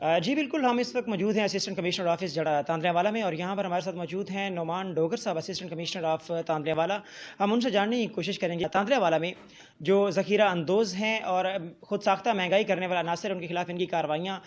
जी बिल्कुल, हम इस वक्त मौजूद हैं असिस्टेंट कमिश्नर ऑफिस तांदरेवाला में, और यहाँ पर हमारे साथ मौजूद हैं नोमान डोगर साहब, असिस्टेंट कमिश्नर ऑफ तांदरेवाला। हम उनसे जानने की कोशिश करेंगे तांदरेवाला में जो ज़ख़ीरा अंदोज़ हैं और ख़ुद साख्ता महंगाई करने वाला अनासर, उनके खिलाफ इनकी कार्रवाइयाँ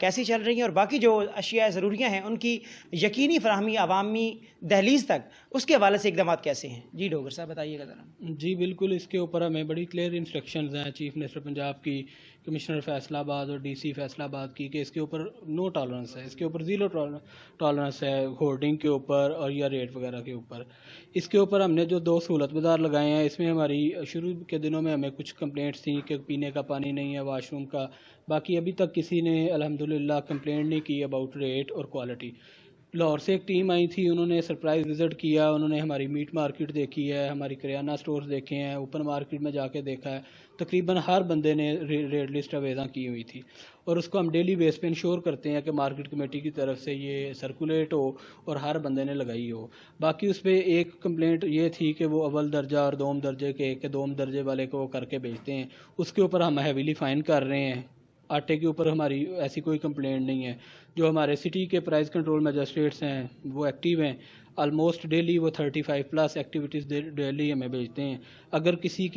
कैसी चल रही हैं, और बाकी जो अशिया ज़रूरियाँ हैं उनकी यकीनी फराहमी अवामी दहलीज़ तक, उसके हवाले से इकदाम कैसे हैं। जी डोगर साहब बताइएगा ज़रा। जी बिल्कुल, इसके ऊपर हमें बड़ी क्लियर इंस्ट्रक्शंस हैं चीफ मिनिस्टर पंजाब की, कमिश्नर फैसलाबाद और डीसी फैसलाबाद की, कि इसके ऊपर नो टॉलरेंस है, इसके ऊपर ज़ीरो टॉलरेंस है होर्डिंग के ऊपर और या रेट वगैरह के ऊपर। इसके ऊपर हमने जो 2 सहूलत बाजार लगाए हैं, इसमें हमारी शुरू के दिनों में हमें कुछ कंप्लेंट्स थी कि पीने का पानी नहीं है, वाशरूम का। बाकी अभी तक किसी ने अल्हम्दुलिल्लाह कंप्लेंट नहीं की अबाउट रेट और क्वालिटी। लाहौर से एक टीम आई थी, उन्होंने सरप्राइज़ विज़िट किया, उन्होंने हमारी मीट मार्केट देखी है, हमारी करियाना स्टोर्स देखे हैं, ओपन मार्केट में जाके देखा है। तकरीबन हर बंदे ने रेट लिस्ट अवेज़ा की हुई थी, और उसको हम डेली बेस पे इंश्योर करते हैं कि मार्केट कमेटी की तरफ से ये सर्कुलेट हो और हर बंदे ने लगाई हो। बाकी उस पर एक कंप्लेंट ये थी कि वो अव्वल दर्जा और दोम दर्जे के दोम दर्जे वाले को वो करके भेजते हैं, उसके ऊपर हम हैवीली फ़ाइन कर रहे हैं। आटे के ऊपर हमारी ऐसी कोई कंप्लेंट नहीं है। जो हमारे सिटी के प्राइस कंट्रोल मजिस्ट्रेट्स हैं वो एक्टिव हैं, ऑलमोस्ट डेली वो 35+ एक्टिविटीज़ डेली हमें भेजते हैं। अगर किसी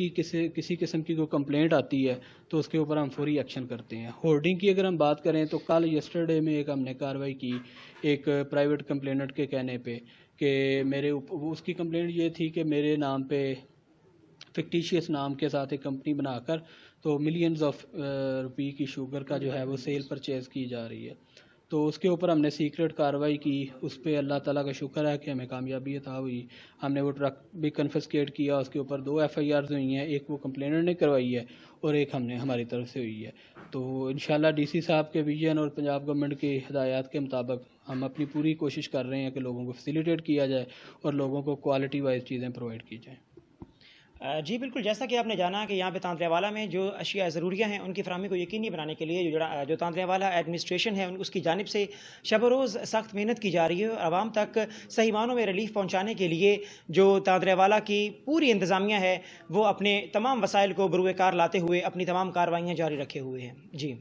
किस्म की कोई कंप्लेंट आती है तो उसके ऊपर हम फौरी एक्शन करते हैं। होर्डिंग की अगर हम बात करें तो कल यस्टरडे में एक हमने कार्रवाई की एक प्राइवेट कंप्लेनेंट के कहने पे कि उसकी कंप्लेंट ये थी कि मेरे नाम पे फिक्टिशियस नाम के साथ एक कंपनी बनाकर तो मिलियंस ऑफ रुपये की शुगर का जो है वो सेल परचेज़ की जा रही है। तो उसके ऊपर हमने सीक्रेट कार्रवाई की, उस पर अल्लाह ताला का शुक्र है कि हमें कामयाबी अता हुई। हमने वो ट्रक भी कन्फिस्केट किया, उसके ऊपर 2 FIRs हुई हैं, एक वो कंप्लेनेंट ने करवाई है और एक हमने हमारी तरफ से हुई है। तो इंशाल्लाह डीसी साहब के विजन और पंजाब गवर्नमेंट की हिदायत के मुताबिक हम अपनी पूरी कोशिश कर रहे हैं कि लोगों को फैसिलिटेट किया जाए और लोगों को क्वालिटी वाइज चीज़ें प्रोवाइड की जाएँ। जी बिल्कुल, जैसा कि आपने जाना कि यहाँ पे तांदरेवाला में जो अशिया ज़रूरियाँ हैं उनकी फराहमी को यकीनी बनाने के लिए जो तांदरेवाला एडमिनिस्ट्रेशन है उसकी जानिब से शब रोज़ सख्त मेहनत की जा रही है, और आवाम तक सही मानों में रिलीफ पहुँचाने के लिए जो तांदरेवाला की पूरी इंतज़ामिया है वो अपने तमाम वसाइल को बरूए कार लाते हुए अपनी तमाम कार्रवाइयाँ जारी रखे हुए हैं। जी।